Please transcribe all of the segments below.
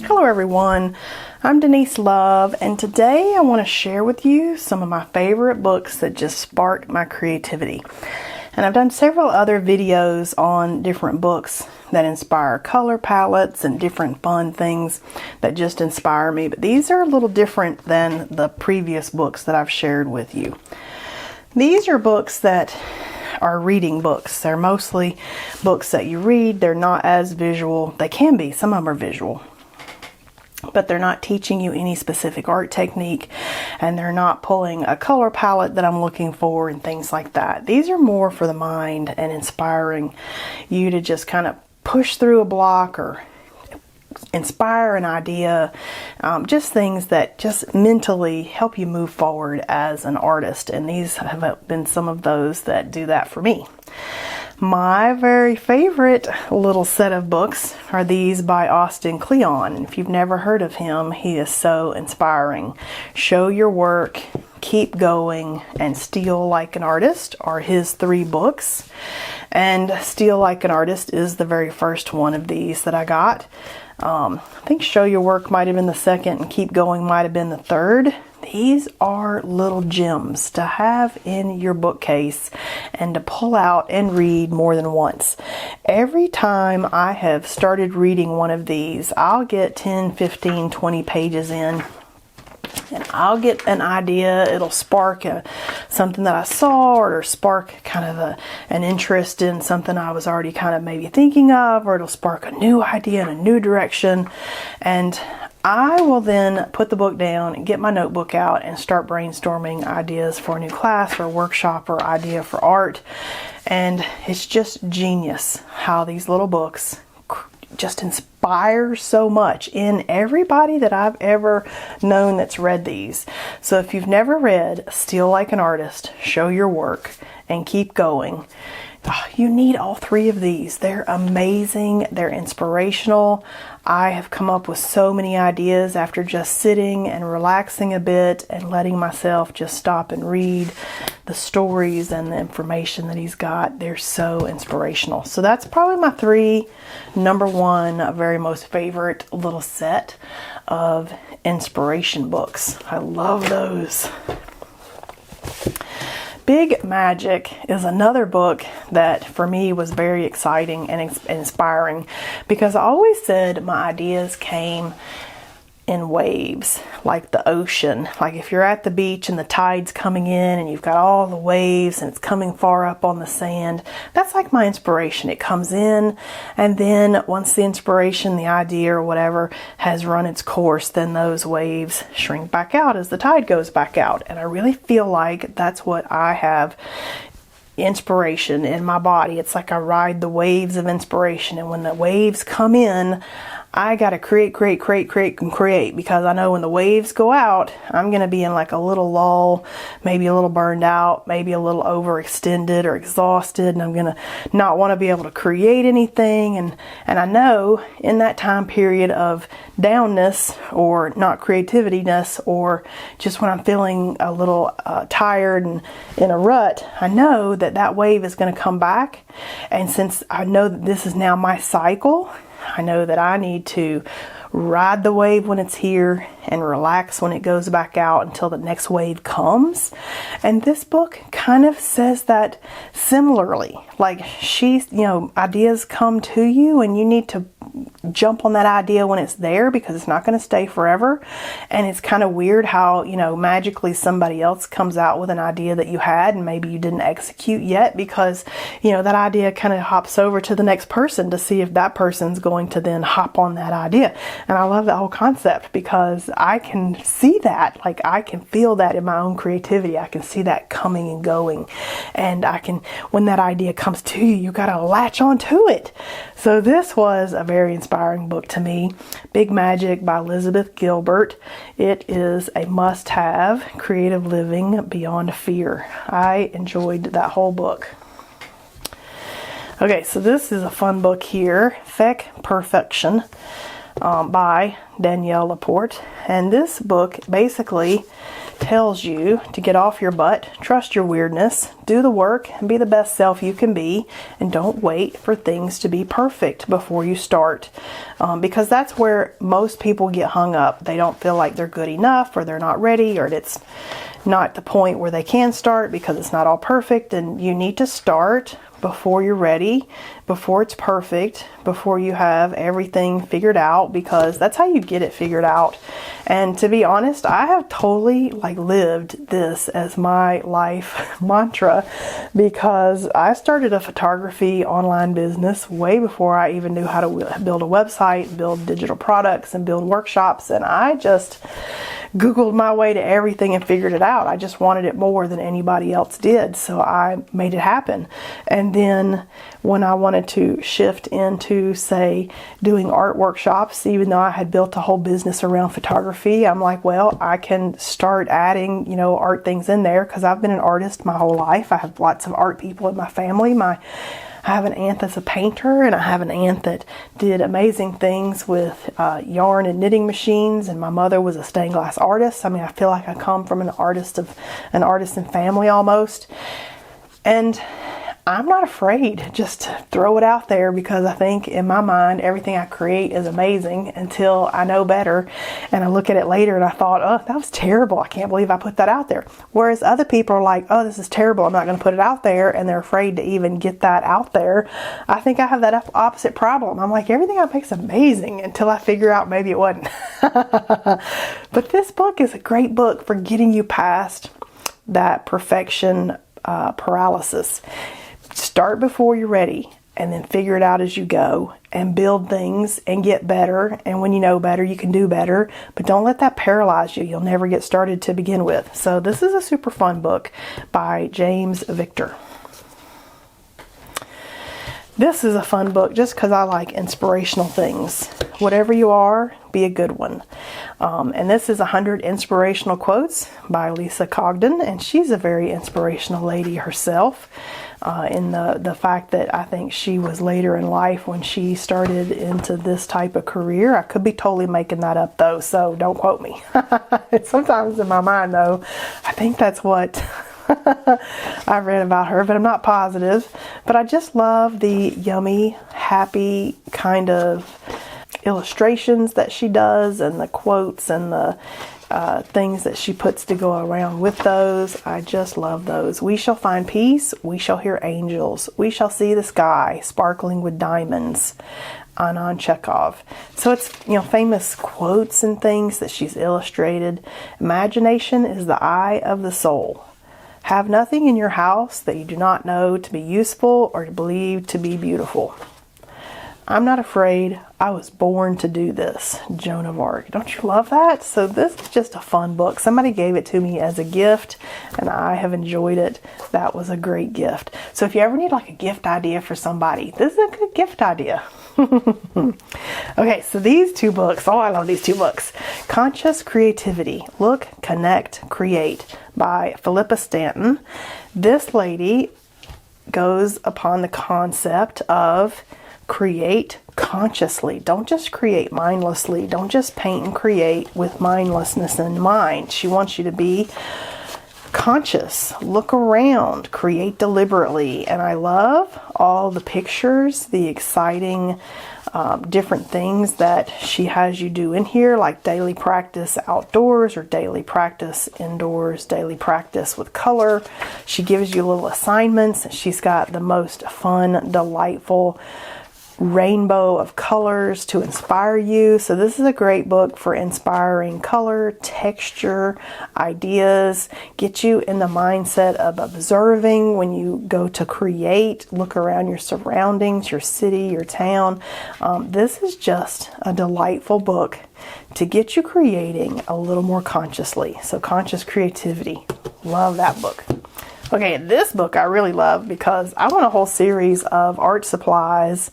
Hello everyone, I'm Denise Love, and today I want to share with you some of my favorite books that just sparked my creativity. And I've done several other videos on different books that inspire color palettes and different fun things that just inspire me, but these are a little different than the previous books that I've shared with you. These are books that are reading books. They're mostly books that you read. They're not as visual. They can be, some of them are visual, but they're not teaching you any specific art technique, and they're not pulling a color palette that I'm looking for and things like that. These are more for the mind and inspiring you to just kind of push through a block or inspire an idea, just things that just mentally help you move forward as an artist, and these have been some of those that do that for me. My very favorite little set of books are these by Austin Kleon. If you've never heard of him, he is so inspiring. Show Your Work, Keep Going, and Steal Like an Artist are his 3 books. And Steal Like an Artist is the very first one of these that I got. I think Show Your Work might have been the second, and Keep Going might have been the third. These are little gems to have in your bookcase and to pull out and read more than once. Every time I have started reading one of these, I'll get 10, 15, 20 pages in, and I'll get an idea. It'll spark something that I saw, or it'll spark kind of an interest in something I was already kind of maybe thinking of, or it'll spark a new idea in a new direction. And I will then put the book down and get my notebook out and start brainstorming ideas for a new class or workshop or idea for art. And it's just genius how these little books just inspire so much in everybody that I've ever known that's read these. So if you've never read Steal Like an Artist, Show Your Work, and Keep Going, you need all 3 of these. They're amazing. They're inspirational. I have come up with so many ideas after just sitting and relaxing a bit and letting myself just stop and read the stories and the information that he's got. They're so inspirational. So that's probably my 3 number 1 very most favorite little set of inspiration books. I love those. Big Magic is another book that for me was very exciting and inspiring, because I always said my ideas came in waves, like the ocean. Like if you're at the beach and the tide's coming in and you've got all the waves and it's coming far up on the sand, that's like my inspiration. It comes in, and then once the inspiration, the idea or whatever has run its course, then those waves shrink back out as the tide goes back out. And I really feel like that's what I have, inspiration in my body. It's like I ride the waves of inspiration, and when the waves come in, I gotta create, because I know when the waves go out, I'm gonna be in like a little lull, maybe a little burned out, maybe a little overextended or exhausted, and I'm gonna not want to be able to create anything. And I know in that time period of downness or not creativityness, or just when I'm feeling a little tired and in a rut, I know that that wave is going to come back. And since I know that this is now my cycle, I know that I need to ride the wave when it's here and relax when it goes back out until the next wave comes. And this book kind of says that similarly. Like ideas come to you, and you need to jump on that idea when it's there, because it's not going to stay forever. And it's kind of weird how, magically somebody else comes out with an idea that you had and maybe you didn't execute yet, because, that idea kind of hops over to the next person to see if that person's going to then hop on that idea. And I love that whole concept, because I can see that, like I can feel that in my own creativity. I can see that coming and going, and when that idea comes to you, you got to latch onto it. So this was a very inspiring book to me. Big Magic by Elizabeth Gilbert. It is a must-have. Creative Living Beyond Fear. I enjoyed that whole book. Okay, so this is a fun book here, Feck Perfection, by Danielle Laporte. And this book basically tells you to get off your butt, trust your weirdness, do the work, and be the best self you can be, and don't wait for things to be perfect before you start. Because that's where most people get hung up. They don't feel like they're good enough, or they're not ready, or it's not the point where they can start because it's not all perfect. And you need to start before you're ready, before it's perfect, before you have everything figured out, because that's how you get it figured out. And to be honest, I have totally lived this as my life mantra, because I started a photography online business way before I even knew how to build a website, build digital products, and build workshops. And I just Googled my way to everything and figured it out. I just wanted it more than anybody else did, so I made it happen. And then when I wanted to shift into, say, doing art workshops, even though I had built a whole business around photography, I'm like, well, I can start adding, art things in there, because I've been an artist my whole life. I have lots of art people in my family. I have an aunt that's a painter, and I have an aunt that did amazing things with yarn and knitting machines, and my mother was a stained glass artist. I mean, I feel like I come from an artisan family almost. And I'm not afraid just to throw it out there, because I think in my mind everything I create is amazing until I know better, and I look at it later and I thought, oh, that was terrible, I can't believe I put that out there. Whereas other people are like, oh, this is terrible, I'm not going to put it out there, and they're afraid to even get that out there. I think I have that opposite problem. I'm like, everything I make is amazing until I figure out maybe it wasn't. But this book is a great book for getting you past that perfection paralysis. Start before you're ready, and then figure it out as you go, and build things and get better. And when you know better, you can do better, but don't let that paralyze you. You'll never get started to begin with. So this is a super fun book by James Victor. This is a fun book just because I like inspirational things. Whatever you are, be a good one. And this is 100 Inspirational Quotes by Lisa Cogden, and she's a very inspirational lady herself, in the fact that I think she was later in life when she started into this type of career. I could be totally making that up though, so don't quote me. Sometimes in my mind though, I think that's what I read about her, but I'm not positive. But I just love the yummy, happy kind of illustrations that she does, and the quotes, and the things that she puts to go around with those. I just love those. We shall find peace. We shall hear angels. We shall see the sky sparkling with diamonds. Anand Chekhov. So it's, famous quotes and things that she's illustrated. Imagination is the eye of the soul. Have nothing in your house that you do not know to be useful or to believe to be beautiful. I'm not afraid. I was born to do this. Joan of Arc. Don't you love that? So this is just a fun book. Somebody gave it to me as a gift, and I have enjoyed it. That was a great gift. So if you ever need a gift idea for somebody, this is a good gift idea. Okay, so these two books. Oh, I love these two books. Conscious Creativity. Look, Connect, Create by Philippa Stanton. This lady goes upon the concept of create consciously. Don't just create mindlessly. Don't just paint and create with mindlessness in mind. She wants you to be conscious, look around, create deliberately. And I love all the pictures, the exciting different things that she has you do in here, like daily practice outdoors or daily practice indoors, daily practice with color. She gives you little assignments. She's got the most fun, delightful rainbow of colors to inspire you. So this is a great book for inspiring color, texture, ideas, get you in the mindset of observing when you go to create. Look around your surroundings, your city, your town. This is just a delightful book to get you creating a little more consciously. So Conscious Creativity. Love that book. Okay, this book I really love because I want a whole series of art supplies,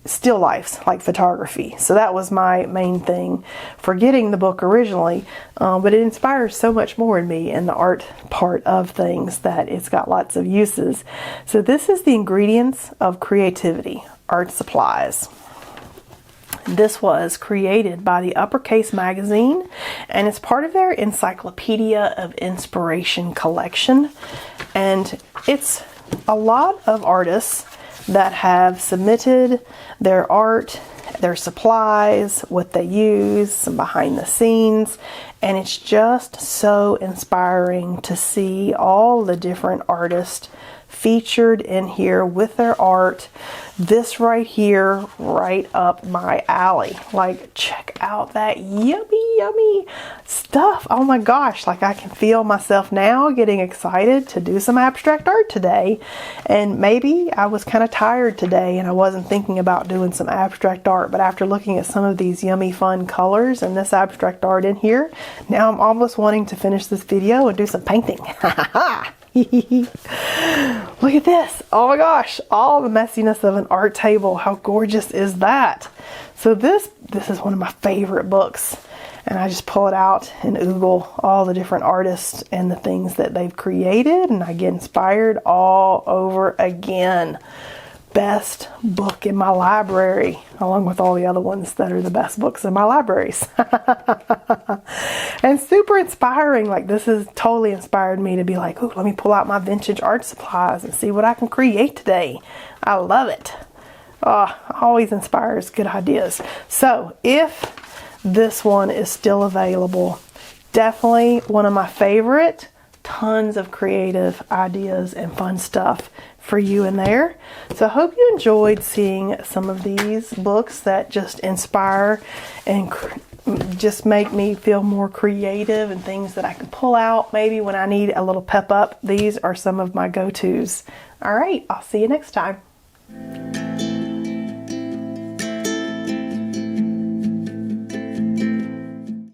still lifes, like photography. So that was my main thing for getting the book originally, but it inspires so much more in me in the art part of things that it's got lots of uses. So this is the Ingredients of Creativity, Art Supplies. This was created by the Uppercase magazine, and it's part of their Encyclopedia of Inspiration collection. And it's a lot of artists that have submitted their art, their supplies, what they use, some behind the scenes, and it's just so inspiring to see all the different artists featured in here with their art. This right here, right up my alley. Like, check out that yummy stuff. Oh my gosh, like I can feel myself now getting excited to do some abstract art today. And maybe I was kind of tired today and I wasn't thinking about doing some abstract art, but after looking at some of these yummy fun colors and this abstract art in here, now I'm almost wanting to finish this video and do some painting. Look at this. Oh my gosh, all the messiness of an art table. How gorgeous is that? So this is one of my favorite books, and I just pull it out and oogle all the different artists and the things that they've created, and I get inspired all over again. Best book in my library, along with all the other ones that are the best books in my libraries. And super inspiring. Like, this has totally inspired me to be like, oh, let me pull out my vintage art supplies and see what I can create today. I love it. Always inspires good ideas. So if this one is still available, definitely one of my favorite. Tons of creative ideas and fun stuff for you in there. So I hope you enjoyed seeing some of these books that just inspire and just make me feel more creative, and things that I can pull out maybe when I need a little pep up. These are some of my go-tos. All right, I'll see you next time.